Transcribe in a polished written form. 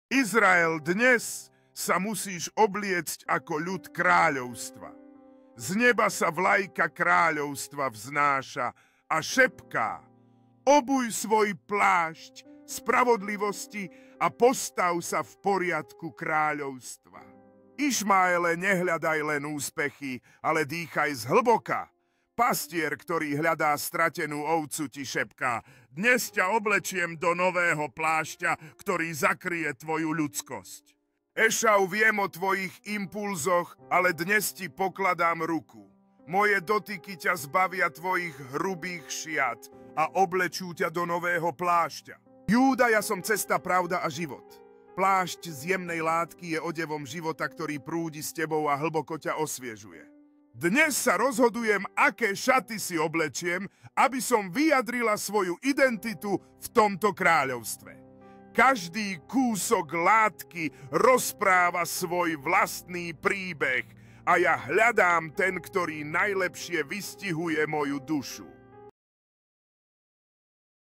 Izrael, dnes sa musíš obliecť ako ľud kráľovstva. Z neba sa vlajka kráľovstva vznáša a šepká: obuj svoj plášť spravodlivosti a postav sa v poriadku kráľovstva. Išmaele, nehľadaj len úspechy, ale dýchaj zhlboka. Pastier, ktorý hľadá stratenú ovcu, ti šepká: dnes ťa oblečiem do nového plášťa, ktorý zakrie tvoju ľudskosť. Ešau, viem o tvojich impulzoch, ale dnes ti pokladám ruku. Moje dotyky ťa zbavia tvojich hrubých šiat a oblečú ťa do nového plášťa. Júda, ja som cesta, pravda a život. Plášť z jemnej látky je odevom života, ktorý prúdi s tebou a hlboko ťa osviežuje. Dnes sa rozhodujem, aké šaty si oblečiem, aby som vyjadrila svoju identitu v tomto kráľovstve. Každý kúsok látky rozpráva svoj vlastný príbeh a ja hľadám ten, ktorý najlepšie vystihuje moju dušu.